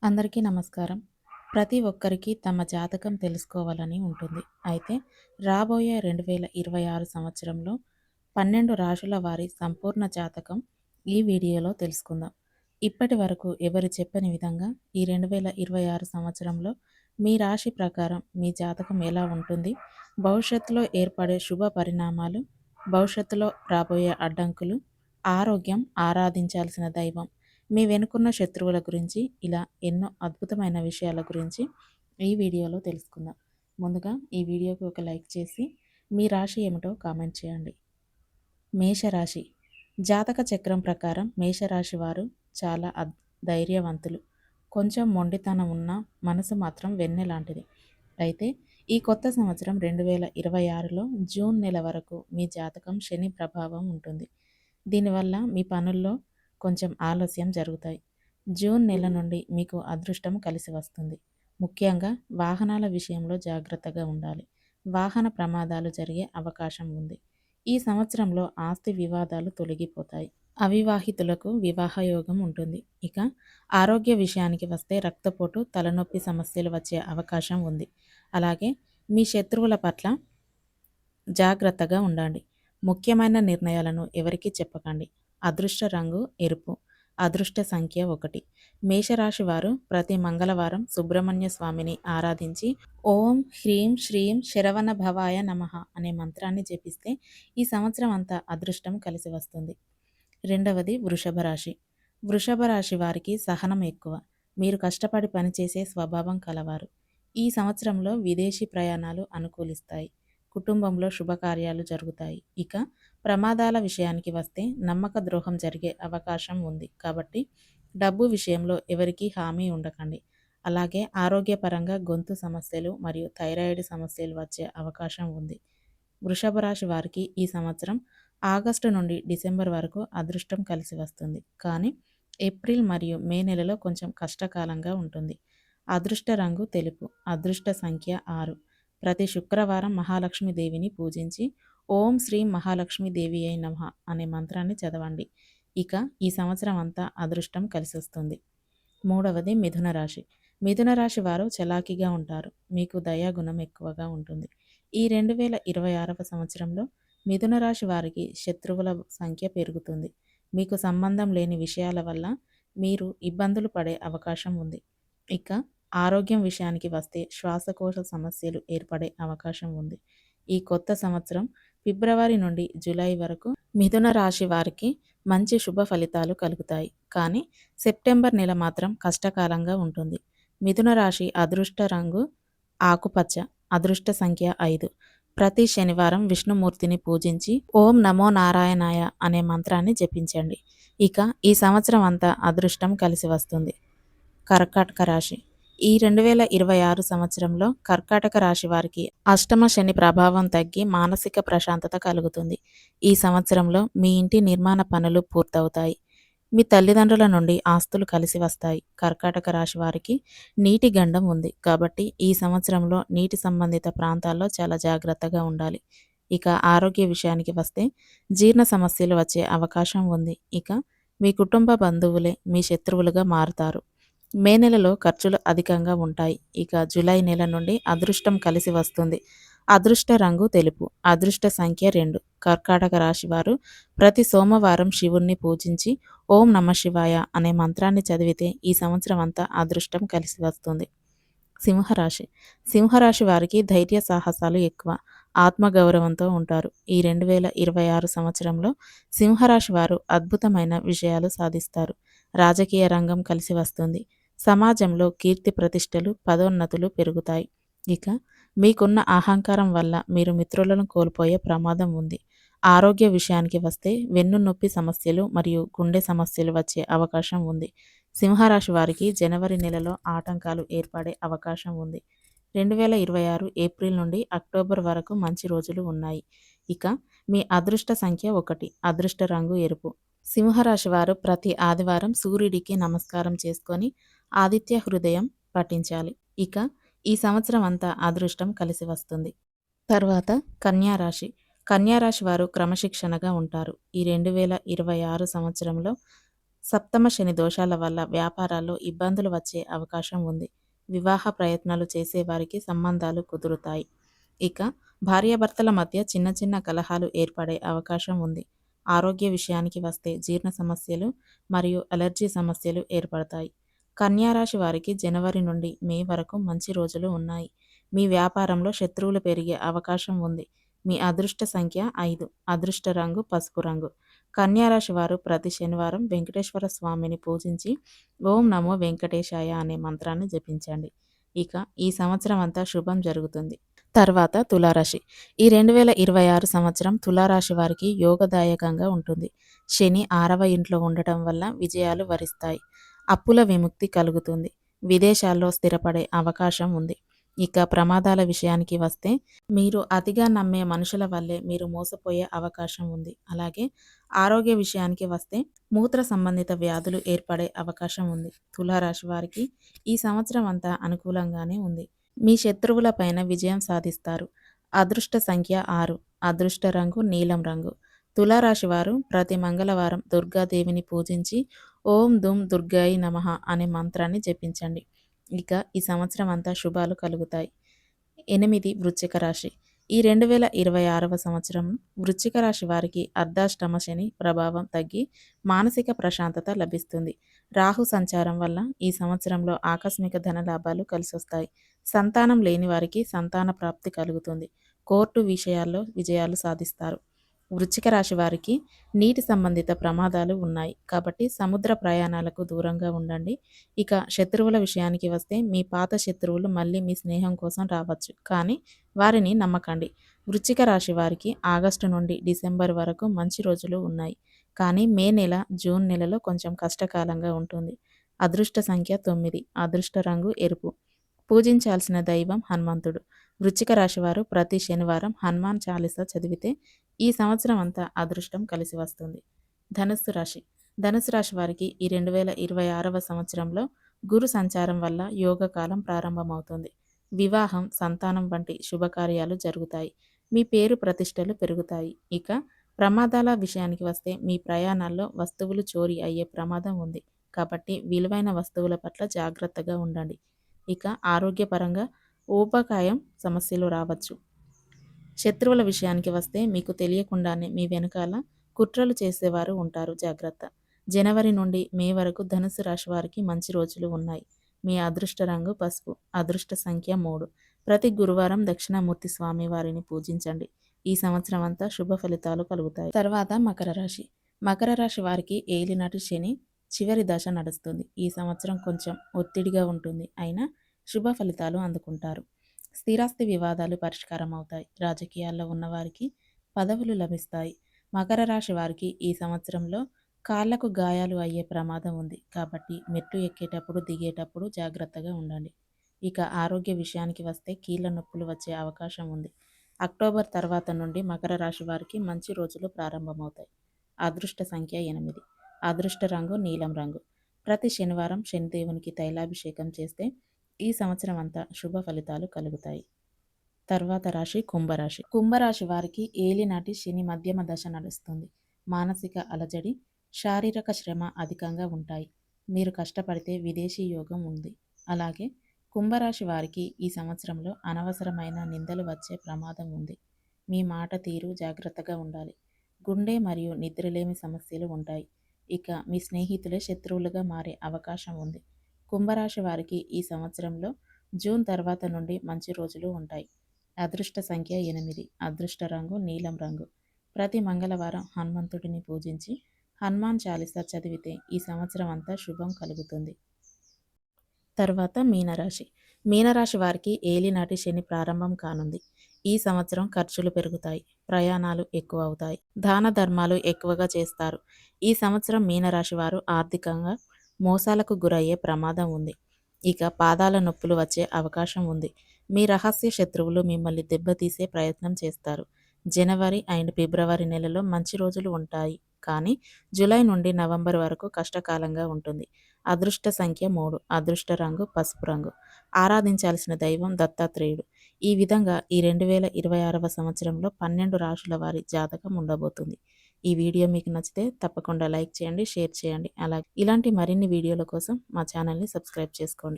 అందరికీ నమస్కారం. ప్రతి ఒక్కరికి తమ జాతకం తెలుసుకోవాలని ఉంటుంది. అయితే రాబోయే 2026 సంవత్సరంలో 12 రాశుల వారి సంపూర్ణ జాతకం ఈ వీడియోలో తెలుసుకుందాం. ఇప్పటి వరకు ఎవరు చెప్పని విధంగా ఈ 2026 సంవత్సరంలో మీ రాశి ప్రకారం మీ జాతకం ఎలా ఉంటుంది, భవిష్యత్తులో ఏర్పడే శుభ పరిణామాలు, భవిష్యత్తులో రాబోయే అడ్డంకులు, ఆరోగ్యం, ఆరాధించాల్సిన దైవం, మీ వెనుకున్న శత్రువుల గురించి ఇలా ఎన్నో అద్భుతమైన విషయాల గురించి ఈ వీడియోలో తెలుసుకుందాం. ముందుగా ఈ వీడియోకి ఒక లైక్ చేసి మీ రాశి ఏమిటో కామెంట్ చేయండి. మేషరాశి. జాతక చక్రం ప్రకారం మేషరాశి వారు చాలా ధైర్యవంతులు. కొంచెం మొండితనం ఉన్న మనసు మాత్రం వెన్నె లాంటిది. అయితే ఈ కొత్త సంవత్సరం 2026లో జూన్ నెల వరకు మీ జాతకం శని ప్రభావం ఉంటుంది. దీనివల్ల మీ పనుల్లో కొంచెం ఆలస్యం జరుగుతాయి. జూన్ నెల నుండి మీకు అదృష్టం కలిసి వస్తుంది. ముఖ్యంగా వాహనాల విషయంలో జాగ్రత్తగా ఉండాలి. వాహన ప్రమాదాలు జరిగే అవకాశం ఉంది. ఈ సంవత్సరంలో ఆస్తి వివాదాలు తొలగిపోతాయి. అవివాహితులకు వివాహ యోగం ఉంటుంది. ఇక ఆరోగ్య విషయానికి వస్తే రక్తపోటు, తలనొప్పి సమస్యలు వచ్చే అవకాశం ఉంది. అలాగే మీ శత్రువుల పట్ల జాగ్రత్తగా ఉండండి. ముఖ్యమైన నిర్ణయాలను ఎవరికీ చెప్పకండి. అదృష్ట రంగు ఎరుపు. అదృష్ట సంఖ్య 1. మేషరాశి వారు ప్రతి మంగళవారం సుబ్రహ్మణ్య స్వామిని ఆరాధించి ఓం హ్రీం శ్రీం శరవణ భవాయ నమః అనే మంత్రాన్ని జపిస్తే ఈ సంవత్సరం అంతా అదృష్టం కలిసి వస్తుంది. రెండవది వృషభ రాశి. వృషభ రాశి వారికి సహనం ఎక్కువ. మీరు కష్టపడి పనిచేసే స్వభావం కలవారు. ఈ సంవత్సరంలో విదేశీ ప్రయాణాలు అనుకూలిస్తాయి. కుటుంబంలో శుభకార్యాలు జరుగుతాయి. ఇక ప్రమాదాల విషయానికి వస్తే నమ్మక ద్రోహం జరిగే అవకాశం ఉంది. కాబట్టి డబ్బు విషయంలో ఎవరికీ హామీ ఉండకండి. అలాగే ఆరోగ్యపరంగా గొంతు సమస్యలు మరియు థైరాయిడ్ సమస్యలు వచ్చే అవకాశం ఉంది. వృషభ రాశి వారికి ఈ సంవత్సరం ఆగస్టు నుండి డిసెంబర్ వరకు అదృష్టం కలిసి వస్తుంది. కానీ ఏప్రిల్ మరియు మే నెలలో కొంచెం కష్టకాలంగా ఉంటుంది. అదృష్ట రంగు తెలుపు. అదృష్ట సంఖ్య 6. ప్రతి శుక్రవారం మహాలక్ష్మి దేవిని పూజించి ఓం శ్రీ మహాలక్ష్మి దేవి అయి నమః అనే మంత్రాన్ని చదవండి. ఇక ఈ సంవత్సరం అంతా అదృష్టం కలిసొస్తుంది. మూడవది మిథున రాశి. మిథున రాశి వారు చలాకీగా ఉంటారు. మీకు దయాగుణం ఎక్కువగా ఉంటుంది. ఈ 2026వ సంవత్సరంలో మిథున రాశి వారికి శత్రువుల సంఖ్య పెరుగుతుంది. మీకు సంబంధం లేని విషయాల వల్ల మీరు ఇబ్బందులు పడే అవకాశం ఉంది. ఇక ఆరోగ్యం విషయానికి వస్తే శ్వాసకోశ సమస్యలు ఏర్పడే అవకాశం ఉంది. ఈ కొత్త సంవత్సరం ఫిబ్రవరి నుండి జూలై వరకు మిథున రాశి వారికి మంచి శుభ ఫలితాలు కలుగుతాయి. కానీ సెప్టెంబర్ నెల మాత్రం కష్టకాలంగా ఉంటుంది. మిథున రాశి అదృష్ట రంగు ఆకుపచ్చ. అదృష్ట సంఖ్య 5. ప్రతి శనివారం విష్ణుమూర్తిని పూజించి ఓం నమో నారాయణాయ అనే మంత్రాన్ని జపించండి. ఇక ఈ సంవత్సరం అంతా అదృష్టం కలిసి వస్తుంది. కర్కాటక రాశి. ఈ 2026 సంవత్సరంలో కర్కాటక రాశి వారికి అష్టమ శని ప్రభావం తగ్గి మానసిక ప్రశాంతత కలుగుతుంది. ఈ సంవత్సరంలో మీ ఇంటి నిర్మాణ పనులు పూర్తవుతాయి. మీ తల్లిదండ్రుల నుండి ఆస్తులు కలిసి వస్తాయి. కర్కాటక రాశి వారికి నీటి గండం ఉంది. కాబట్టి ఈ సంవత్సరంలో నీటి సంబంధిత ప్రాంతాల్లో చాలా జాగ్రత్తగా ఉండాలి. ఇక ఆరోగ్య విషయానికి వస్తే జీర్ణ సమస్యలు వచ్చే అవకాశం ఉంది. ఇక మీ కుటుంబ బంధువులే మీ శత్రువులుగా మారుతారు. మే నెలలో ఖర్చులు అధికంగా ఉంటాయి. ఇక జూలై నెల నుండి అదృష్టం కలిసి వస్తుంది. అదృష్ట రంగు తెలుపు. అదృష్ట సంఖ్య 2. కర్కాటక రాశి వారు ప్రతి సోమవారం శివుణ్ణి పూజించి ఓం నమఃశివాయ అనే మంత్రాన్ని చదివితే ఈ సంవత్సరం అంతా అదృష్టం కలిసి వస్తుంది. సింహరాశి. సింహరాశి వారికి ధైర్య సాహసాలు ఎక్కువ. ఆత్మగౌరవంతో ఉంటారు. ఈ 2026 సంవత్సరంలో సింహరాశి వారు అద్భుతమైన విజయాలు సాధిస్తారు. రాజకీయ రంగం కలిసి వస్తుంది. సమాజంలో కీర్తి ప్రతిష్టలు, పదోన్నతులు పెరుగుతాయి. ఇక మీకున్న అహంకారం వల్ల మీరు మిత్రులను కోల్పోయే ప్రమాదం ఉంది. ఆరోగ్య విషయానికి వస్తే వెన్నునొప్పి సమస్యలు మరియు గుండె సమస్యలు వచ్చే అవకాశం ఉంది. సింహరాశి వారికి జనవరి నెలలో ఆటంకాలు ఏర్పడే అవకాశం ఉంది. 2026 ఏప్రిల్ నుండి అక్టోబర్ వరకు మంచి రోజులు ఉన్నాయి. ఇక మీ అదృష్ట సంఖ్య 1. అదృష్ట రంగు ఎరుపు. సింహరాశి వారు ప్రతి ఆదివారం సూర్యుడికి నమస్కారం చేసుకొని ఆదిత్య హృదయం పఠించాలి. ఇక ఈ సంవత్సరం అంతా అదృష్టం కలిసి వస్తుంది. తర్వాత కన్యారాశి. కన్యారాశి వారు క్రమశిక్షణగా ఉంటారు. ఈ 2026 సంవత్సరంలో సప్తమ శని దోషాల వల్ల వ్యాపారాల్లో ఇబ్బందులు వచ్చే అవకాశం ఉంది. వివాహ ప్రయత్నాలు చేసేవారికి సంబంధాలు కుదురుతాయి. ఇక భార్యాభర్తల మధ్య చిన్న చిన్న కలహాలు ఏర్పడే అవకాశం ఉంది. ఆరోగ్య విషయానికి వస్తే జీర్ణ సమస్యలు మరియు అలర్జీ సమస్యలు ఏర్పడతాయి. కన్యా రాశి వారికి జనవరి నుండి మే వరకు మంచి రోజులు ఉన్నాయి. మీ వ్యాపారంలో శత్రువులు పెరిగే అవకాశం ఉంది. మీ అదృష్ట సంఖ్య 5. అదృష్ట రంగు పసుపు రంగు. కన్యా రాశి వారు ప్రతి శనివారం వెంకటేశ్వర స్వామిని పూజించి ఓం నమో వెంకటేశాయ అనే మంత్రాన్ని జపించండి. ఇక ఈ సంవత్సరం అంతా శుభం జరుగుతుంది. తర్వాత తులారాశి. ఈ 2026 సంవత్సరం తులారాశి వారికి యోగదాయకంగా ఉంటుంది. శని 6వ ఇంట్లో ఉండటం వల్ల విజయాలు వరిస్తాయి. అప్పుల విముక్తి కలుగుతుంది. విదేశాల్లో స్థిరపడే అవకాశం ఉంది. ఇక ప్రమాదాల విషయానికి వస్తే మీరు అతిగా నమ్మే మనుషుల వల్లే మీరు మోసపోయే అవకాశం ఉంది. అలాగే ఆరోగ్య విషయానికి వస్తే మూత్ర సంబంధిత వ్యాధులు ఏర్పడే అవకాశం ఉంది. తులారాశి వారికి ఈ సంవత్సరం అంతా అనుకూలంగానే ఉంది. మీ శత్రువుల పైన విజయం సాధిస్తారు. అదృష్ట సంఖ్య 6. అదృష్ట రంగు నీలం రంగు. తులారాశి వారు ప్రతి మంగళవారం దుర్గాదేవిని పూజించి ఓం దుమ్ దుర్గాయి నమః అనే మంత్రాన్ని జపించండి. ఇక ఈ సంవత్సరం అంతా శుభాలు కలుగుతాయి. 8. వృశ్చిక రాశి. ఈ 2026వ సంవత్సరం వృశ్చిక రాశి వారికి అర్ధాష్టమ శని ప్రభావం తగ్గి మానసిక ప్రశాంతత లభిస్తుంది. రాహు సంచారం వల్ల ఈ సంవత్సరంలో ఆకస్మిక ధన లాభాలు కలిసొస్తాయి. సంతానం లేని వారికి సంతాన ప్రాప్తి కలుగుతుంది. కోర్టు విషయాల్లో విజయాలు సాధిస్తారు. వృశ్చిక రాశి వారికి నీటి సంబంధిత ప్రమాదాలు ఉన్నాయి కాబట్టి సముద్ర ప్రయాణాలకు దూరంగా ఉండండి. ఇక శత్రువుల విషయానికి వస్తే మీ పాత శత్రువులు మళ్ళీ మీ స్నేహం కోసం రావచ్చు, కానీ వారిని నమ్మకండి. వృశ్చిక రాశి వారికి ఆగస్టు నుండి డిసెంబర్ వరకు మంచి రోజులు ఉన్నాయి, కానీ మే నెల జూన్ నెలలో కొంచెం కష్టకాలంగా ఉంటుంది. అదృష్ట సంఖ్య 9. అదృష్ట రంగు ఎరుపు. పూజించాల్సిన దైవం హనుమంతుడు. వృశ్చిక రాశివారు ప్రతి శనివారం హనుమాన్ చాలీసా చదివితే ఈ సంవత్సరం అంతా అదృష్టం కలిసి వస్తుంది. ధనుస్సు రాశి. ధనుసు రాశి వారికి ఈ 2026వ సంవత్సరంలో గురు సంచారం వల్ల యోగకాలం ప్రారంభమవుతుంది. వివాహం, సంతానం వంటి శుభకార్యాలు జరుగుతాయి. మీ పేరు ప్రతిష్టలు పెరుగుతాయి. ఇక ప్రమాదాల విషయానికి వస్తే మీ ప్రయాణాల్లో వస్తువులు చోరీ అయ్యే ప్రమాదం ఉంది, కాబట్టి విలువైన వస్తువుల పట్ల జాగ్రత్తగా ఉండండి. ఇక ఆరోగ్యపరంగా ఊబకాయం సమస్యలు రావచ్చు. శత్రువుల విషయానికి వస్తే మీకు తెలియకుండానే మీ వెనకాల కుట్రలు చేసేవారు ఉంటారు, జాగ్రత్త. జనవరి నుండి మే వరకు ధనుసు రాశి వారికి మంచి రోజులు ఉన్నాయి. మీ అదృష్ట రంగు పసుపు. అదృష్ట సంఖ్య 3. ప్రతి గురువారం దక్షిణామూర్తి స్వామి వారిని పూజించండి. ఈ సంవత్సరం అంతా శుభ ఫలితాలు కలుగుతాయి. తర్వాత మకర రాశి. మకర రాశి వారికి ఏలినాటి శని చివరి దశ నడుస్తుంది. ఈ సంవత్సరం కొంచెం ఒత్తిడిగా ఉంటుంది, అయినా శుభ ఫలితాలు అందుకుంటారు. స్థిరాస్తి వివాదాలు పరిష్కారం అవుతాయి. రాజకీయాల్లో ఉన్నవారికి పదవులు లభిస్తాయి. మకర రాశి వారికి ఈ సంవత్సరంలో కాళ్లకు గాయాలు అయ్యే ప్రమాదం ఉంది, కాబట్టి మెట్లు ఎక్కేటప్పుడు దిగేటప్పుడు జాగ్రత్తగా ఉండండి. ఇక ఆరోగ్య విషయానికి వస్తే కీళ్ళ నొప్పులు వచ్చే అవకాశం ఉంది. అక్టోబర్ తర్వాత నుండి మకర రాశి వారికి మంచి రోజులు ప్రారంభమవుతాయి. అదృష్ట సంఖ్య 8. అదృష్ట రంగు నీలం రంగు. ప్రతి శనివారం శనిదేవునికి తైలాభిషేకం చేస్తే ఈ సంవత్సరం అంతా శుభ ఫలితాలు కలుగుతాయి. తర్వాత రాశి కుంభరాశి. కుంభరాశి వారికి ఏలినాటి శని మధ్యమ దశ నడుస్తుంది. మానసిక అలజడి, శారీరక శ్రమ అధికంగా ఉంటాయి. మీరు కష్టపడితే విదేశీ యోగం ఉంది. అలాగే కుంభరాశి వారికి ఈ సంవత్సరంలో అనవసరమైన నిందలు వచ్చే ప్రమాదం ఉంది. మీ మాట తీరు జాగ్రత్తగా ఉండాలి. గుండె మరియు నిద్రలేమి సమస్యలు ఉంటాయి. ఇక మీ స్నేహితులే శత్రువులుగా మారే అవకాశం ఉంది. కుంభరాశి వారికి ఈ సంవత్సరంలో జూన్ తర్వాత నుండి మంచి రోజులు ఉంటాయి. అదృష్ట సంఖ్య 8. అదృష్ట రంగు నీలం రంగు. ప్రతి మంగళవారం హనుమంతుడిని పూజించి హనుమాన్ చాలీసా చదివితే ఈ సంవత్సరం అంతా శుభం కలుగుతుంది. తర్వాత మీనరాశి. మీనరాశి వారికి ఏలినాటి శని ప్రారంభం కానుంది. ఈ సంవత్సరం ఖర్చులు పెరుగుతాయి. ప్రయాణాలు ఎక్కువ అవుతాయి. దాన ధర్మాలు ఎక్కువగా చేస్తారు. ఈ సంవత్సరం మీనరాశి వారు ఆర్థికంగా మోసాలకు గురయ్యే ప్రమాదం ఉంది. ఇక పాదాల నొప్పులు వచ్చే అవకాశం ఉంది. మీ రహస్య శత్రువులు మిమ్మల్ని దెబ్బతీసే ప్రయత్నం చేస్తారు. జనవరి అండ్ ఫిబ్రవరి నెలలో మంచి రోజులు ఉంటాయి, కానీ జూలై నుండి నవంబర్ వరకు కష్టకాలంగా ఉంటుంది. అదృష్ట సంఖ్య 3. అదృష్ట రంగు పసుపు రంగు. ఆరాధించాల్సిన దైవం దత్తాత్రేయుడు. ఈ విధంగా ఈ 2026వ సంవత్సరంలో 12 రాశుల వారి జాతకం ఉండబోతుంది. ఈ వీడియో మీకు నచ్చితే తప్పకుండా లైక్ చేయండి, షేర్ చేయండి. అలాగే ఇలాంటి మరిన్ని వీడియోల కోసం మా ఛానల్‌ని సబ్స్క్రైబ్ చేసుకోండి.